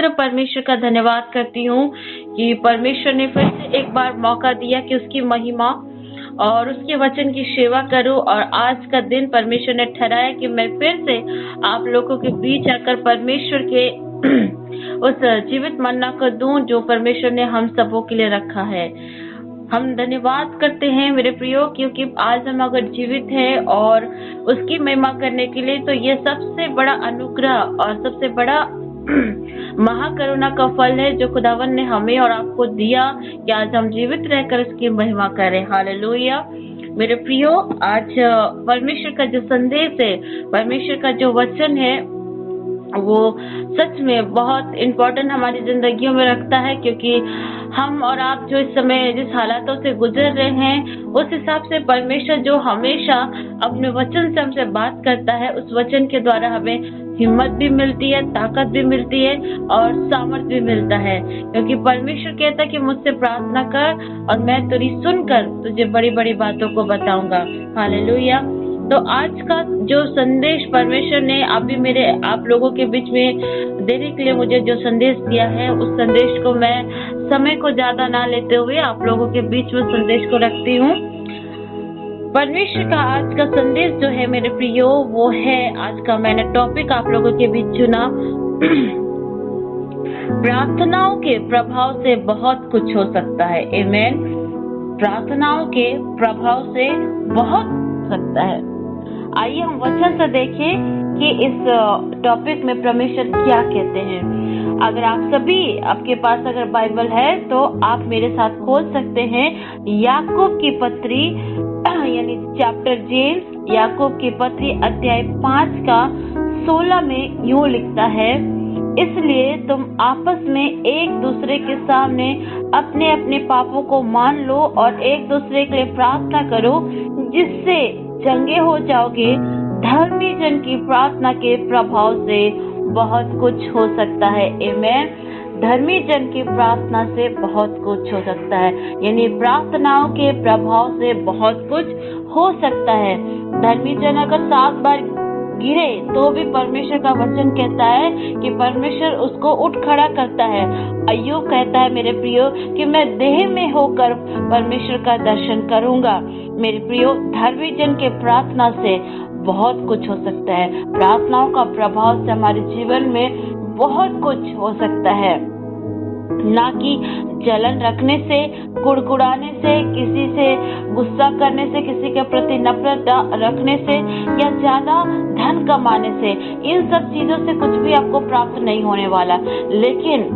मैं परमेश्वर का धन्यवाद करती हूँ कि परमेश्वर ने फिर से एक बार मौका दिया कि उसकी महिमा और उसके वचन की सेवा करूं। और आज का दिन परमेश्वर ने ठहराया कि मैं फिर से आप लोगों के बीच आकर परमेश्वर के उस जीवित मन्ना को दूं जो परमेश्वर ने हम सबों के लिए रखा है। हम धन्यवाद करते हैं मेरे प्रियो, क्योंकि आज हम अगर जीवित हैं और उसकी महिमा करने के लिए, तो ये सबसे बड़ा अनुग्रह और सबसे बड़ा महाकरुणा का फल है जो खुदावन ने हमें और आपको दिया कि आज हम जीवित रहकर उसकी महिमा करें। हालेलुया। मेरे प्रियो, आज परमेश्वर का जो संदेश है, परमेश्वर का जो वचन है, वो सच में बहुत इम्पोर्टेंट हमारी जिंदगियों में रखता है, क्योंकि हम और आप जो इस समय जिस हालातों से गुजर रहे हैं, उस हिसाब से परमेश्वर जो हमेशा अपने वचन से हमसे बात करता है, उस वचन के द्वारा हमें हिम्मत भी मिलती है, ताकत भी मिलती है और सामर्थ भी मिलता है। क्योंकि परमेश्वर कहता है कि मुझसे प्रार्थना कर और मैं तेरी सुनकर तुझे बड़ी बड़ी बातों को बताऊंगा। हालेलुया। तो आज का जो संदेश परमेश्वर ने आप लोगों के बीच में देने के लिए मुझे जो संदेश दिया है, उस संदेश को मैं समय को ज्यादा ना लेते हुए आप लोगों के बीच में संदेश को रखती हूँ। परमेश्वर का आज का संदेश जो है मेरे प्रियो, वो है, आज का मैंने टॉपिक आप लोगों के बीच चुना प्रार्थनाओं के प्रभाव से बहुत कुछ हो सकता है। आमीन। प्रार्थनाओं के प्रभाव से बहुत हो सकता है। आइए हम वचन से देखें कि इस टॉपिक में परमेश्वर क्या कहते हैं। अगर आपके पास अगर बाइबल है तो आप मेरे साथ खोल सकते हैं याकूब की पत्री यानी चैप्टर जेम्स, याकूब की पत्री अध्याय 5 का 16 में यूं लिखता है, इसलिए तुम आपस में एक दूसरे के सामने अपने अपने पापों को मान लो और एक दूसरे के लिए प्रार्थना करो, जिससे चंगे हो जाओगे। धर्मी जन की प्रार्थना के प्रभाव से बहुत कुछ हो सकता है। आमीन। धर्मी जन की प्रार्थना से बहुत कुछ हो सकता है, यानी प्रार्थनाओं के प्रभाव से बहुत कुछ हो सकता है। धर्मी जन अगर 7 बार गिरे तो भी परमेश्वर का वचन कहता है कि परमेश्वर उसको उठ खड़ा करता है। अय्यूब कहता है मेरे प्रियो कि मैं देह में होकर परमेश्वर का दर्शन करूंगा। मेरे प्रियो, धर्मी जन के प्रार्थना से बहुत कुछ हो सकता है। प्रार्थनाओं का प्रभाव से हमारे जीवन में बहुत कुछ हो सकता है, ना कि जलन रखने से, कुड़कुड़ाने से, किसी से गुस्सा करने से, किसी के प्रति नफरत रखने से या ज्यादा धन कमाने से। इन सब चीजों से कुछ भी आपको प्राप्त नहीं होने वाला, लेकिन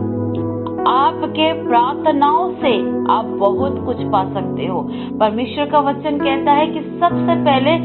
आपके प्रार्थनाओं से आप बहुत कुछ पा सकते हो। परमेश्वर का वचन कहता है कि सबसे पहले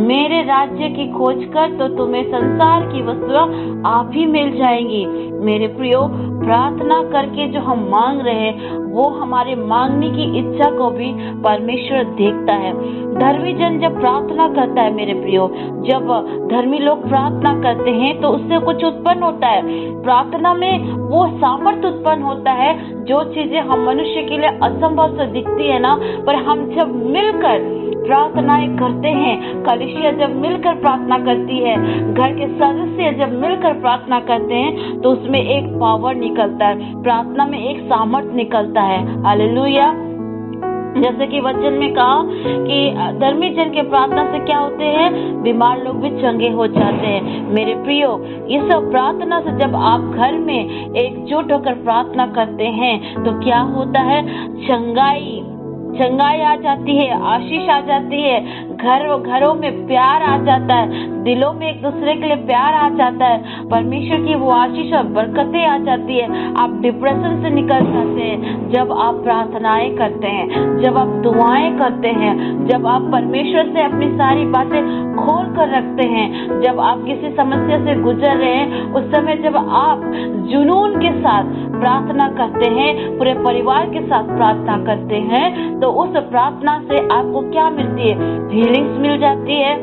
मेरे राज्य की खोज कर तो तुम्हें संसार की वस्तुएं आप ही मिल जाएंगी। मेरे प्रियो, प्रार्थना करके जो हम मांग रहे हैं, वो हमारे मांगने की इच्छा को भी परमेश्वर देखता है। धर्मी जन जब प्रार्थना करता है मेरे प्रियो, जब धर्मी लोग प्रार्थना करते हैं तो उससे कुछ उत्पन्न होता है। प्रार्थना में वो सामर्थ्य उत्पन्न होता है, जो चीजें हम मनुष्य के लिए असंभव से दिखती है ना, पर हम जब मिलकर प्रार्थनाएं करते हैं, कलीसिया जब मिलकर प्रार्थना करती है, घर के सदस्य जब मिलकर प्रार्थना करते हैं, तो उसमें एक पावर निकलता है, प्रार्थना में एक सामर्थ्य निकलता है। हालेलुया। जैसे कि वचन में कहा कि धर्मी जन के प्रार्थना से क्या होते हैं, बीमार लोग भी चंगे हो जाते हैं। मेरे प्रियो, इस प्रार्थना से जब आप घर में एकजुट होकर प्रार्थना करते हैं तो क्या होता है, चंगाई आ जाती है, आशीष आ जाती है, घरों में प्यार आ जाता है, दिलों में एक दूसरे के लिए प्यार आ जाता है, परमेश्वर की वो आशीष और बरकतें आ जाती है। आप डिप्रेशन से निकल जाते हैं जब आप प्रार्थनाएं करते हैं, जब आप दुआएं करते हैं, जब आप परमेश्वर से अपनी सारी बातें खोल कर रखते हैं, जब आप किसी समस्या से गुजर रहे हैं, उस समय जब आप जुनून के साथ प्रार्थना करते हैं, पूरे परिवार के साथ प्रार्थना करते हैं, तो उस प्रार्थना से आपको क्या मिलती है, हीलिंग्स मिल जाती है,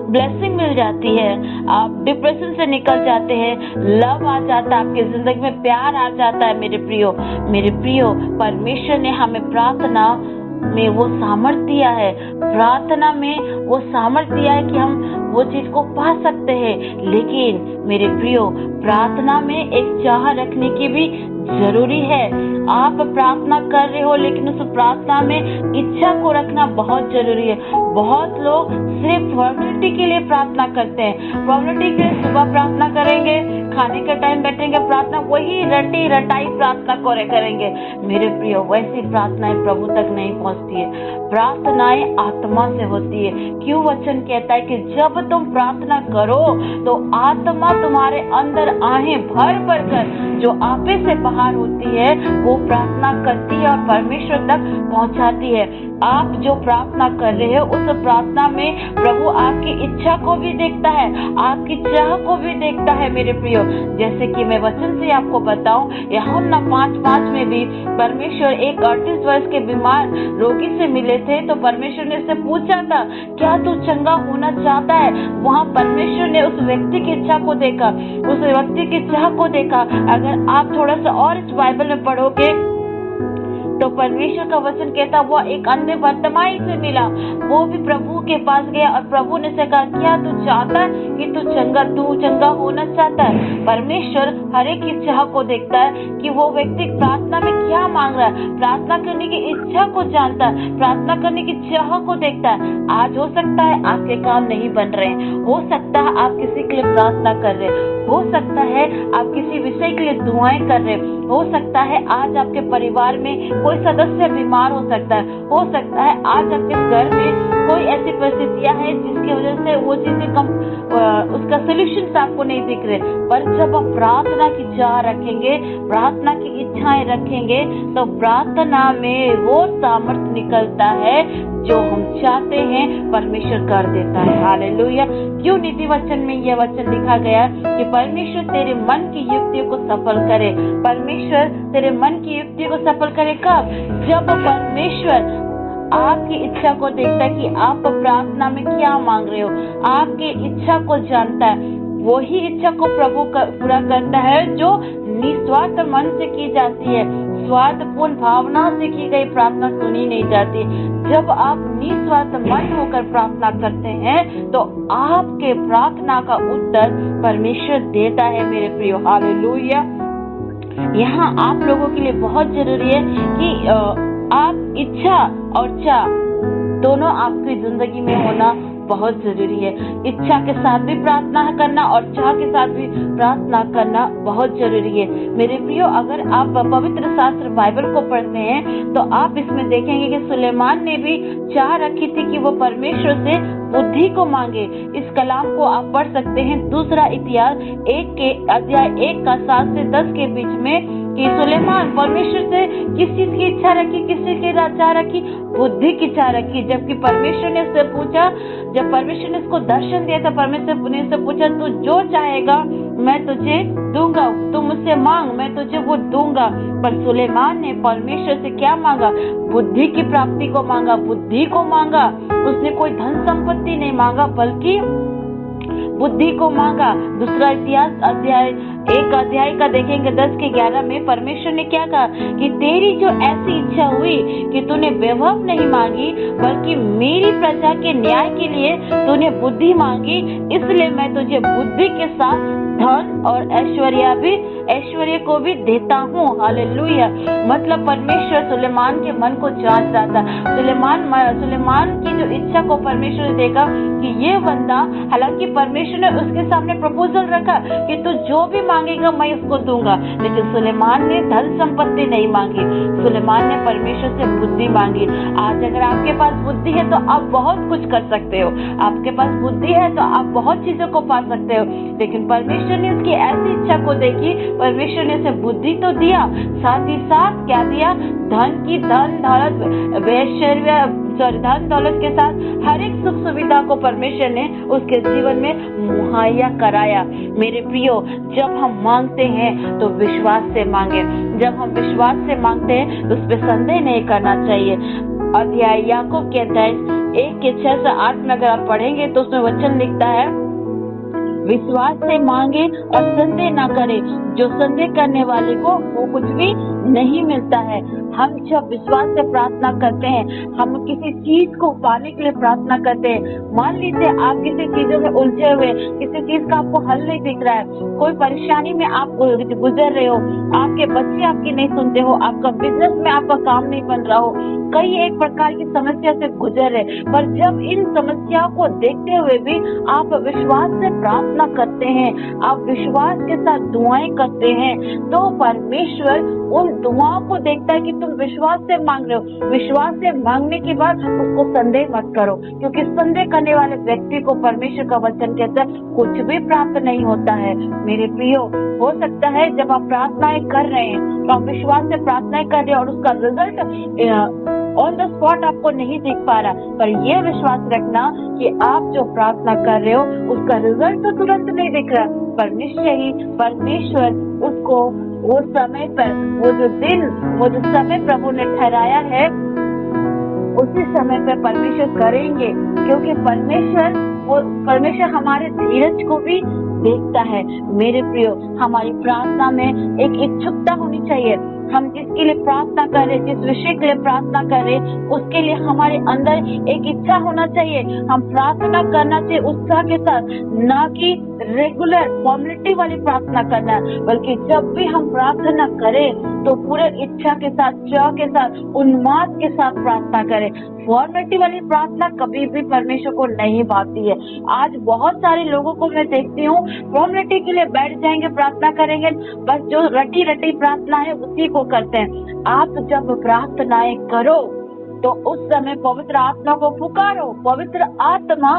ब्लेसिंग मिल जाती है, आप डिप्रेशन से निकल जाते हैं, लव आ जाता है, आपकी जिंदगी में प्यार आ जाता है। मेरे प्रियो, परमेश्वर ने हमें प्रार्थना में वो सामर्थ्य दिया है, प्रार्थना में वो सामर्थ्य दिया है कि हम वो चीज को पा सकते हैं। लेकिन मेरे प्रियो, प्रार्थना में एक चाह रखने की भी जरूरी है। आप प्रार्थना कर रहे हो, लेकिन उस प्रार्थना में इच्छा को रखना बहुत जरूरी है। बहुत लोग सिर्फ फॉर्मेलिटी के लिए प्रार्थना करते हैं। फॉर्मेलिटी के लिए सुबह प्रार्थना करेंगे, खाने के टाइम बैठेंगे प्रार्थना, वही रटी रटाई प्रार्थना करेंगे। मेरे प्रियो, वैसी प्रार्थनाएं प्रभु तक नहीं पहुंचती है। प्रार्थनाएं आत्मा से होती है। क्यों वचन कहता है कि जब तुम प्रार्थना करो तो आत्मा तुम्हारे अंदर आहें भर भर कर जो आपे से बाहर होती है वो प्रार्थना करती है और परमेश्वर तक पहुंचाती है। आप जो प्रार्थना कर रहे हो उस प्रार्थना में प्रभु आपकी इच्छा को भी देखता है, आपकी चाह को भी देखता है। मेरे प्रियो, जैसे कि मैं वचन से आपको बताऊं, यूहन्ना 5:5 में भी परमेश्वर एक 38 वर्ष के बीमार रोगी से मिले थे, तो परमेश्वर ने उससे पूछा था, क्या तू चंगा होना चाहता है? वहाँ परमेश्वर ने उस व्यक्ति की इच्छा को देखा, उस व्यक्ति की चाह को देखा। अगर आप थोड़ा सा और इस बाइबल में पढ़ोगे तो परमेश्वर का वचन कहता, वो एक अन्य बर्तिमाई से मिला, वो भी प्रभु के पास गया और प्रभु ने से कहा, क्या तू चाहता है कि तू चंगा होना चाहता है? परमेश्वर हर एक इच्छा को देखता है कि वो व्यक्ति प्रार्थना में क्या मांग रहा है, प्रार्थना करने की इच्छा को जानता है, प्रार्थना करने की चाह को देखता है। आज हो सकता है आपके काम नहीं बन रहे हैं, हो सकता है आप किसी के लिए प्रार्थना कर रहे हैं, हो सकता है आप किसी विषय के लिए दुआएं कर रहे हैं, हो सकता है आज आपके परिवार में कोई सदस्य बीमार हो सकता है आज आपके घर में कोई ऐसी परिस्थितियां हैं जिसकी वजह से वो चीजें उसका सोल्यूशन आपको नहीं दिख रहे। पर जब आप प्रार्थना की चाह रखेंगे, प्रार्थना की इच्छाएं रखेंगे, तो प्रार्थना में वो सामर्थ्य निकलता है जो हम चाहते हैं, परमेश्वर कर देता है। हालेलुया। क्यों नीति वचन में यह वचन लिखा गया कि परमेश्वर तेरे मन की युक्तियों को सफल करे। परमेश्वर तेरे मन की युक्तियों को सफल करे कब? जब परमेश्वर आपकी इच्छा को देखता है कि आप प्रार्थना में क्या मांग रहे हो, आपकी इच्छा को जानता है। वही इच्छा को प्रभु पूरा करता है जो निस्वार्थ मन से की जाती है। स्वार्थपूर्ण भावना से की गई प्रार्थना सुनी नहीं जाती। जब आप निस्वार्थ मन होकर प्रार्थना करते हैं तो आपके प्रार्थना का उत्तर परमेश्वर देता है। मेरे प्रियो, हालेलुया। यहाँ आप लोगों के लिए बहुत जरूरी है कि आप इच्छा और चाह दोनों आपकी जिंदगी में होना बहुत जरूरी है। इच्छा के साथ भी प्रार्थना करना और चाह के साथ भी प्रार्थना करना बहुत जरूरी है। मेरे प्रियो, अगर आप पवित्र शास्त्र बाइबल को पढ़ते हैं तो आप इसमें देखेंगे कि सुलेमान ने भी चाह रखी थी कि वो परमेश्वर से बुद्धि को मांगे। इस कलाम को आप पढ़ सकते हैं दूसरा इतिहास 1:7 से 10 के बीच में, कि सुलेमान परमेश्वर से किस चीज की इच्छा रखी, किसी की चाह रखी, बुद्धि की चाह रखी। जबकि परमेश्वर ने उससे पूछा, जब परमेश्वर ने उसको दर्शन दिया था, परमेश्वर ने उससे पूछा, तू जो चाहेगा मैं तुझे दूंगा, तू मुझसे मांग मैं तुझे वो दूंगा। पर सुलेमान ने परमेश्वर से क्या मांगा? बुद्धि की प्राप्ति को मांगा, बुद्धि को मांगा। उसने कोई धन संपत्ति नहीं मांगा बल्कि बुद्धि को मांगा। दूसरा इतिहास 1 का देखेंगे 10-11 में परमेश्वर ने क्या कहा कि तेरी जो ऐसी इच्छा हुई कि तूने वैभव नहीं मांगी बल्कि मेरी प्रजा के न्याय के लिए तूने बुद्धि मांगी, इसलिए मैं तुझे बुद्धि के साथ धन और ऐश्वर्य को भी देता हूँ। हालेलुया। मतलब परमेश्वर सुलेमान के मन को जांच रहा था। सुलेमान की जो इच्छा को परमेश्वर ने देखा कि ये बंदा, हालांकि परमेश्वर ने उसके सामने प्रपोजल रखा कि तू जो भी मांगेगा मैं उसको दूंगा, लेकिन सुलेमान ने धन संपत्ति नहीं मांगी, सुलेमान ने परमेश्वर से बुद्धि मांगी। आज अगर आपके पास बुद्धि है तो आप बहुत कुछ कर सकते हो, आपके पास बुद्धि है तो आप बहुत चीजों को पा सकते हो। लेकिन परमेश्वर ने उसकी ऐसी इच्छा को देखी, परमेश्वर ने उसे बुद्धि तो दिया, साथ ही साथ क्या दिया? धन दौलत के साथ हर एक सुख सुविधा को परमेश्वर ने उसके जीवन में मुहैया कराया। मेरे प्रियो, जब हम मांगते हैं तो विश्वास से मांगे। जब हम विश्वास से मांगते हैं तो उस पर संदेह नहीं करना चाहिए। अध्याय याकूब के अध्याय 1:6 से 8 में अगर आप पढ़ेंगे तो उसमें वचन लिखता है, विश्वास से मांगे और संदेह ना करे। जो संदेह करने वाले को वो कुछ भी नहीं मिलता है। हम जब विश्वास से प्रार्थना करते हैं, हम किसी चीज को पाने के लिए प्रार्थना करते हैं। मान लीजिए आप किसी चीजों में उलझे हुए, किसी चीज का आपको हल नहीं दिख रहा है, कोई परेशानी में आप गुजर रहे हो, आपके बच्चे आपकी नहीं सुनते हो, आपका बिजनेस में आपका काम नहीं बन रहा हो, कई एक प्रकार की समस्या से गुजर रहे, पर जब इन समस्याओं को देखते हुए भी आप विश्वास से प्रार्थना करते हैं, आप विश्वास के साथ दुआएं करते हैं, तो परमेश्वर उन दुआओं को देखता है कि तुम विश्वास से मांग रहे हो। विश्वास से मांगने के बाद उसको संदेह मत करो, क्योंकि संदेह करने वाले व्यक्ति को परमेश्वर का वचन कहता है कुछ भी प्राप्त नहीं होता है। मेरे प्रियो, हो सकता है जब आप प्रार्थनाएं कर रहे हैं, तो आप विश्वास से प्रार्थनाएं कर रहे हैं और उसका रिजल्ट ऑन द स्पॉट आपको नहीं दिख पा रहा, पर यह विश्वास रखना कि आप जो प्रार्थना कर रहे हो उसका रिजल्ट तो तुरंत नहीं दिख रहा, पर निश्चय ही परमेश्वर उसको वो समय पर, वो जो समय प्रभु ने ठहराया है, उसी समय पे परमेश्वर करेंगे, क्योंकि परमेश्वर हमारे धीरज को भी देखता है। मेरे प्रियो, हमारी प्रार्थना में एक इच्छुकता होनी चाहिए। हम जिसके लिए प्रार्थना कर रहे, जिस विषय के लिए प्रार्थना कर रहे, उसके लिए हमारे अंदर एक इच्छा होना चाहिए। हम प्रार्थना करना चाहिए उत्साह के साथ, ना कि रेगुलर फॉर्मेलिटी वाली प्रार्थना करना, बल्कि जब भी हम प्रार्थना करें तो पूरे इच्छा के साथ, चाह के साथ, उन्माद के साथ प्रार्थना करें। फॉर्मेलिटी वाली प्रार्थना कभी भी परमेश्वर को नहीं भाती है। आज बहुत सारे लोगों को मैं देखती हूँ, फॉर्मेलिटी के लिए बैठ जाएंगे, प्रार्थना करेंगे, बस जो रटी रटी प्रार्थना है उसी को करते हैं। आप जब प्रार्थनाएं करो तो उस समय पवित्र आत्मा को पुकारो। पवित्र आत्मा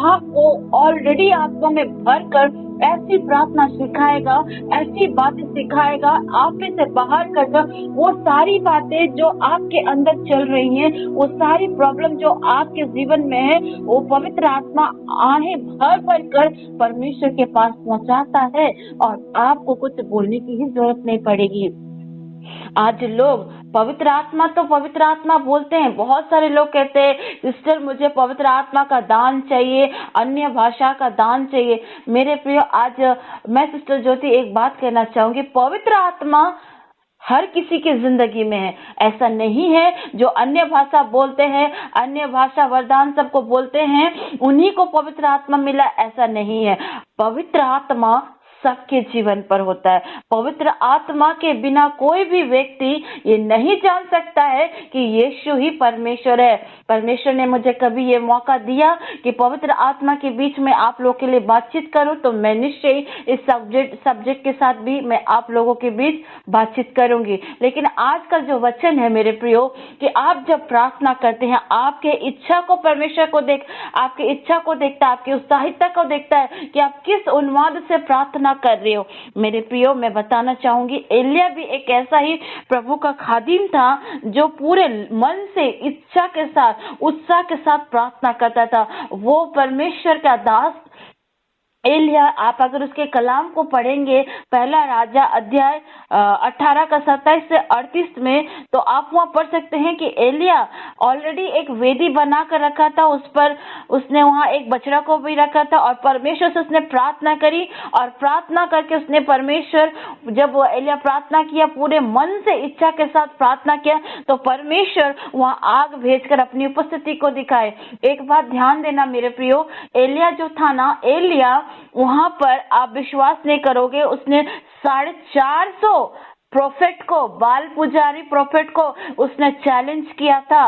आपको ऑलरेडी आत्मा में भरकर ऐसी प्रार्थना सिखाएगा, ऐसी बातें सिखाएगा, आप में से बाहर कर वो सारी बातें जो आपके अंदर चल रही हैं, वो सारी प्रॉब्लम जो आपके जीवन में है, वो पवित्र आत्मा आहें भर भर कर परमेश्वर के पास पहुंचाता है और आपको कुछ बोलने की ही जरूरत नहीं पड़ेगी। आज लोग पवित्र आत्मा बोलते हैं। बहुत सारे लोग कहते हैं सिस्टर मुझे पवित्र आत्मा का दान चाहिए, अन्य भाषा का दान चाहिए। मेरे प्रिय, आज मैं सिस्टर ज्योति एक बात कहना चाहूंगी, पवित्र आत्मा हर किसी की जिंदगी में है। ऐसा नहीं है जो अन्य भाषा बोलते हैं, अन्य भाषा वरदान सबको बोलते हैं, उन्हीं को पवित्र आत्मा मिला, ऐसा नहीं है। पवित्र आत्मा सबके जीवन पर होता है। पवित्र आत्मा के बिना कोई भी व्यक्ति ये नहीं जान सकता है कि यीशु ही परमेश्वर है। परमेश्वर ने मुझे कभी ये मौका दिया कि पवित्र आत्मा के बीच में आप लोग के लिए बातचीत करूं, तो मैं निश्चय इस सब्जेक्ट के साथ भी मैं आप लोगों के बीच बातचीत करूंगी। लेकिन आज का जो वचन है मेरे प्रियो, कि आप जब प्रार्थना करते हैं, आपके इच्छा को परमेश्वर को आपकी इच्छा को देखता है, आपकी उत्साहिता को देखता है कि आप किस उन्माद से प्रार्थना कर रहे हो। मेरे प्रियो, मैं बताना चाहूंगी, एलिया भी एक ऐसा ही प्रभु का खादिम था जो पूरे मन से, इच्छा के साथ, उत्साह के साथ प्रार्थना करता था। वो परमेश्वर का दास एलिया, आप अगर उसके कलाम को पढ़ेंगे, पहला राजा अध्याय 18 का 27 से 38 में, तो आप वहां पढ़ सकते हैं कि एलिया ऑलरेडी एक वेदी बना कर रखा था, उस पर उसने वहां एक बछड़ा को भी रखा था और परमेश्वर से उसने प्रार्थना करी। और प्रार्थना करके उसने परमेश्वर, जब वो एलिया प्रार्थना किया, पूरे मन से, इच्छा के साथ प्रार्थना किया, तो परमेश्वर वहां आग भेजकर अपनी उपस्थिति को दिखाए। एक बात ध्यान देना मेरे प्रियो, एलिया जो था ना, एलिया वहां पर आप विश्वास नहीं करोगे, उसने 450 प्रोफेट को, बाल पुजारी प्रोफेट को उसने चैलेंज किया था।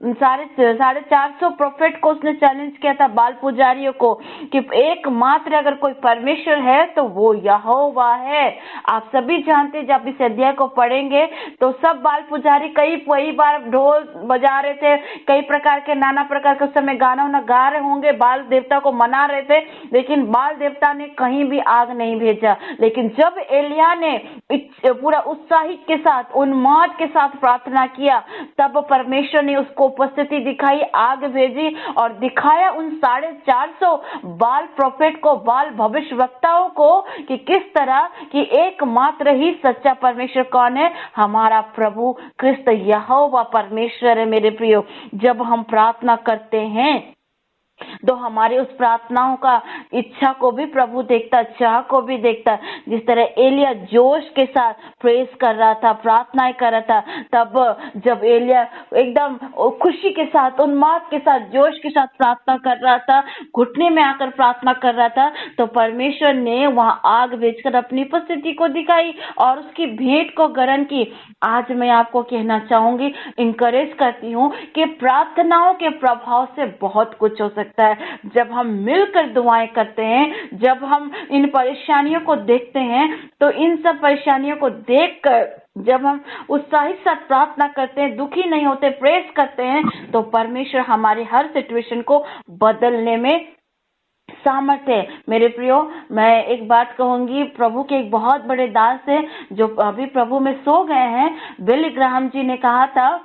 450 प्रोफेट को उसने चैलेंज किया था, बाल पुजारियों को, कि एकमात्र अगर कोई परमेश्वर है तो वो यहोवा है। आप सभी जानते, जब इस अध्याय को पढ़ेंगे तो सब बाल पुजारी कई बार ढोल बजा रहे थे, कई प्रकार के, नाना प्रकार के उस समय गाना गा रहे होंगे, बाल देवता को मना रहे थे, लेकिन बाल देवता ने कहीं भी आग नहीं भेजा। लेकिन जब एलिया ने पूरा उत्साहित के साथ, उन्माद के साथ प्रार्थना किया, तब परमेश्वर ने उसको उपस्थिति दिखाई, आग भेजी और दिखाया उन 450 बाल प्रोफेट को, बाल भविष्यवक्ताओं को, कि किस तरह कि एकमात्र ही सच्चा परमेश्वर कौन है, हमारा प्रभु क्रिस्त यहोवा परमेश्वर है। मेरे प्रियो, जब हम प्रार्थना करते हैं तो हमारी उस प्रार्थनाओं का इच्छा को भी प्रभु देखता, चाह को भी देखता। जिस तरह एलिया जोश के साथ प्रेस कर रहा था, प्रार्थनाएं कर रहा था, तब जब एलिया एकदम खुशी के साथ, उन्माद के साथ, जोश के साथ प्रार्थना कर रहा था, घुटने में आकर प्रार्थना कर रहा था, तो परमेश्वर ने वहां आग भेजकर अपनी उपस्थिति को दिखाई और उसकी भेंट को ग्रहण की। आज मैं आपको कहना चाहूंगी, इंकरेज करती हूँ कि प्रार्थनाओं के प्रभाव से बहुत कुछ हो सकता है। जब हम मिलकर दुआएं करते हैं, जब हम इन परेशानियों को देखते हैं, तो इन सब परेशानियों को देखकर जब हम उत्साहित साथ प्रार्थना करते हैं, दुखी नहीं होते, प्रेस करते हैं, तो परमेश्वर हमारी हर सिचुएशन को बदलने में सामर्थ्य है। मेरे प्रियो, मैं एक बात कहूंगी, प्रभु के एक बहुत बड़े दास है जो अभी प्रभु में सो गए हैं, बिली ग्राहम जी ने कहा था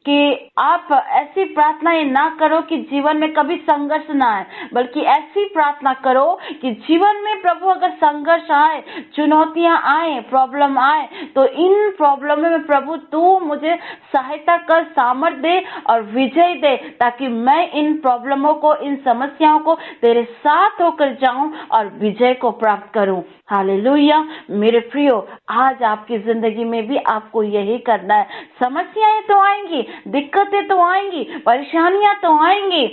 कि आप ऐसी प्रार्थनाएं ना करो कि जीवन में कभी संघर्ष ना आए, बल्कि ऐसी प्रार्थना करो कि जीवन में प्रभु अगर संघर्ष आए, चुनौतियां आए, प्रॉब्लम आए, तो इन प्रॉब्लम में प्रभु तू मुझे सहायता कर, सामर्थ दे और विजय दे, ताकि मैं इन प्रॉब्लमों को, इन समस्याओं को तेरे साथ होकर जाऊं और विजय को प्राप्त करूं। हालेलुया। मेरे प्रियो, आज आपकी जिंदगी में भी आपको यही करना है। समस्याएं तो आएंगी, दिक्कतें तो आएंगी, परेशानियां तो आएंगी,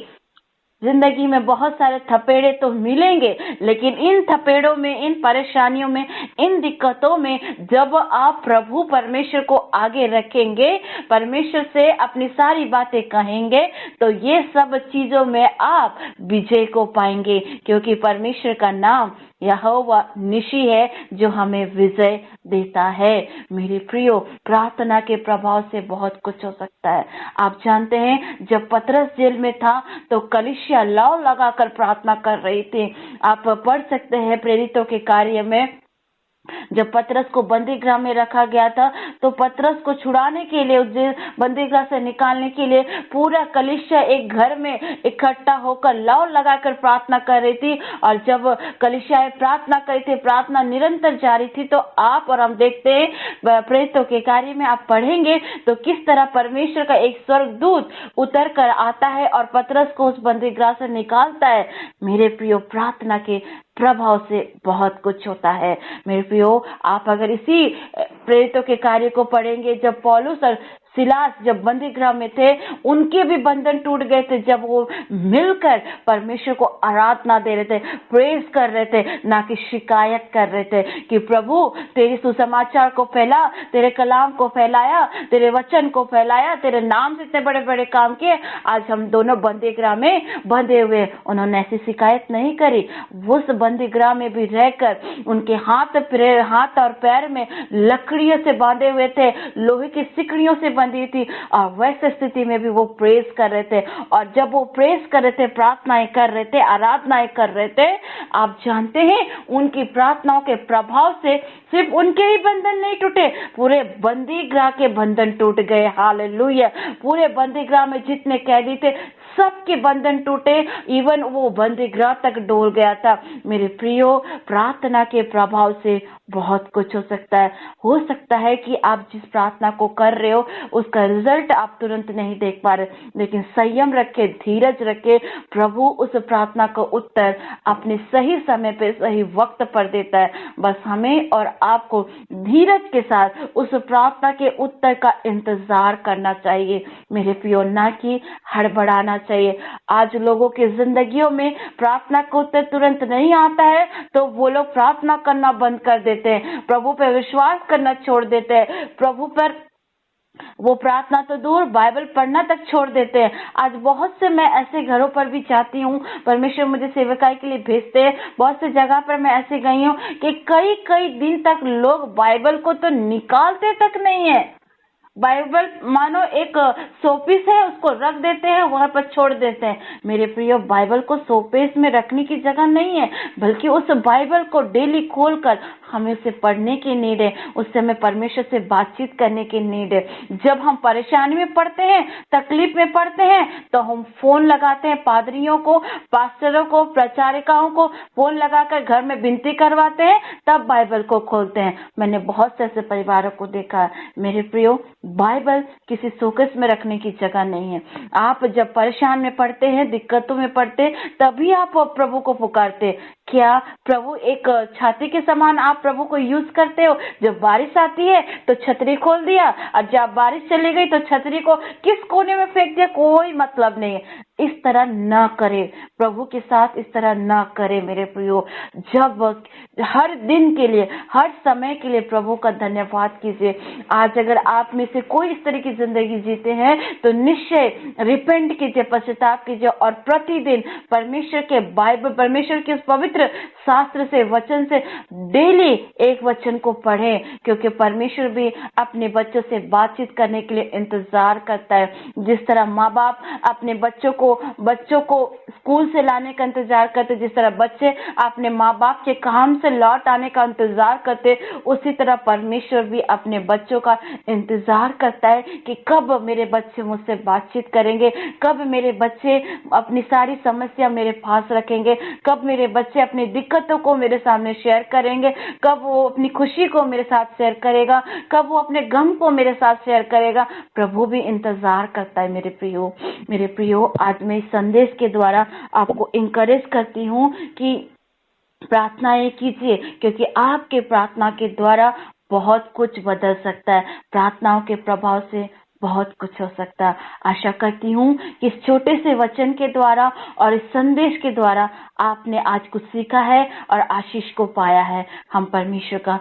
जिंदगी में बहुत सारे थपेड़े तो मिलेंगे, लेकिन इन थपेड़ों में, इन परेशानियों में, इन दिक्कतों में जब आप प्रभु परमेश्वर को आगे रखेंगे, परमेश्वर से अपनी सारी बातें कहेंगे, तो ये सब चीजों में आप विजय को पाएंगे, क्योंकि परमेश्वर का नाम यहोवा निशी है जो हमें विजय देता है। मेरे प्रियो, प्रार्थना के प्रभाव से बहुत कुछ हो सकता है। आप जानते हैं, जब पतरस जेल में था तो कलीसिया लौ लगाकर प्रार्थना कर रही थी। आप पढ़ सकते हैं प्रेरितों के कार्य में, जब पतरस को बंदीगृह में रखा गया था, तो पतरस को छुड़ाने के लिए, उस बंदीगृह से निकालने के लिए पूरा कलीसिया एक घर में इकट्ठा होकर लौ लगाकर प्रार्थना कर रही थी। और जब कलीसिया प्रार्थना कर रही थी, प्रार्थना निरंतर जारी थी, तो आप और हम देखते हैं प्रेरितों के कार्य में आप पढ़ेंगे तो किस तरह परमेश्वर का एक स्वर्गदूत उतर कर आता है और पतरस को उस बंदीगृह से निकालता है। मेरे प्रियो, प्रार्थना के प्रभाव से बहुत कुछ होता है। मेरे प्रियो, आप अगर इसी प्रेरितों के कार्य को पढ़ेंगे, जब पौलुस और सिलास जब बंदीगृह में थे, उनके भी बंधन टूट गए थे, जब वो मिलकर परमेश्वर को आराधना दे रहे थे, प्रेज कर रहे थे, ना कि शिकायत कर रहे थे कि प्रभु तेरे सुसमाचार को फैला, तेरे कलाम को फैलाया, तेरे वचन को फैलाया, तेरे नाम से इतने बड़े बड़े काम किए, आज हम दोनों बंदीगृह में बंधे हुए। उन्होंने ऐसी शिकायत नहीं करी। उस बंदीगृह में भी रहकर उनके हाथ और पैर में लकड़ियों से बांधे हुए थे, लोहे की सिकड़ियों से बंधी थी, और वैसे स्थिति में भी वो प्रेस कर रहे थे। और जब वो प्रेस कर रहे थे, प्रार्थनाएं कर रहे थे, आराधनाएं कर रहे थे, आप जानते हैं उनकी प्रार्थनाओं के प्रभाव से सिर्फ उनके ही बंधन नहीं टूटे, पूरे बंदीगृह के बंधन टूट गए। हालेलुया। पूरे बंदीगृह में जितने कैदी थे, सबके बंधन टूटे, इवन वो बंदीगृह तक डोल गया था। मेरे प्रियो, प्रार्थना के प्रभाव से बहुत कुछ हो सकता है। हो सकता है कि आप जिस प्रार्थना को कर रहे हो उसका रिजल्ट आप तुरंत नहीं देख पा रहे, लेकिन संयम रखे, धीरज रखे, प्रभु उस प्रार्थना का उत्तर अपने सही समय पे, सही वक्त पर देता है। बस हमें और आपको धीरज के साथ उस प्रार्थना के उत्तर का इंतजार करना चाहिए मेरे प्रियो, ना कि हड़बड़ाना चाहिए। आज लोगों की जिंदगियों में प्रार्थना का उत्तर तुरंत नहीं आता है, तो वो लोग प्रार्थना करना बंद कर देते हैं, प्रभु पर विश्वास करना छोड़ देते हैं, प्रभु पर वो प्रार्थना तो दूर, बाइबल पढ़ना तक छोड़ देते हैं। आज बहुत से मैं ऐसे घरों पर भी जाती हूँ, परमेश्वर मुझे सेवकाई के लिए भेजते हैं, बहुत से जगह पर मैं ऐसे गई हूँ कि कई कई दिन तक लोग बाइबल को तो निकालते तक नहीं है। बाइबल मानो एक शोपीस है, उसको रख देते हैं, वहां पर छोड़ देते हैं। मेरे प्रियो, बाइबल को शोपीस में रखने की जगह नहीं है, बल्कि उस बाइबल को डेली खोलकर हमें उसे पढ़ने की नीड है, उससे हमें परमेश्वर से बातचीत करने की नीड है। जब हम परेशानी में पड़ते हैं, तकलीफ में पड़ते हैं, तो हम फोन लगाते हैं, पादरियों को, पास्टरों को, प्रचारिकाओं को फोन लगाकर घर में विनती करवाते हैं, तब बाइबल को खोलते हैं। मैंने बहुत से ऐसे परिवारों को देखा है। मेरे प्रियो, बाइबल किसी शोकेस में रखने की जगह नहीं है। आप जब परेशान में पड़ते हैं, दिक्कतों में पड़ते, तभी आप प्रभु को पुकारते। क्या प्रभु एक छाती के समान आप प्रभु को यूज करते हो? जब बारिश आती है तो छतरी खोल दिया, और जब बारिश चली गई तो छतरी को किस कोने में फेंक दिया, कोई मतलब नहीं है। इस तरह न करे, प्रभु के साथ इस तरह न करे मेरे प्रियो। जब हर दिन के लिए, हर समय के लिए प्रभु का धन्यवाद कीजिए। आज अगर आप में से कोई इस तरह की जिंदगी जीते हैं तो निश्चय रिपेंट कीजिए, पश्चाताप कीजिए, और प्रतिदिन परमेश्वर के बाइबल, परमेश्वर के पवित्र शास्त्र से, वचन से डेली एक वचन को पढ़ें, क्योंकि परमेश्वर भी अपने बच्चों से बातचीत करने के लिए इंतजार करता है। जिस तरह माँ बाप अपने बच्चों को स्कूल से लाने का इंतजार करते, जिस तरह बच्चे अपने माँ बाप के काम से लौट आने का इंतजार करते, उसी तरह परमेश्वर भी अपने बच्चों का इंतजार करता है कि कब मेरे बच्चे मुझसे बातचीत करेंगे, कब मेरे बच्चे अपनी सारी समस्या मेरे पास रखेंगे, कब मेरे बच्चे अपनी दिक्कतों को मेरे सामने शेयर करेंगे, कब वो अपनी खुशी को मेरे साथ शेयर करेगा, कब वो अपने गम को मेरे साथ शेयर करेगा। प्रभु भी इंतजार करता है मेरे प्रियो। आज मैं इस संदेश के द्वारा आपको इंकरेज करती हूँ कि प्रार्थनाएं कीजिए, क्योंकि आपके प्रार्थना के द्वारा बहुत कुछ बदल सकता है। प्रार्थनाओं के प्रभाव से बहुत कुछ हो सकता है। आशा करती हूँ कि इस छोटे से वचन के द्वारा और इस संदेश के द्वारा आपने आज कुछ सीखा है और आशीष को पाया है। हम परमेश्वर का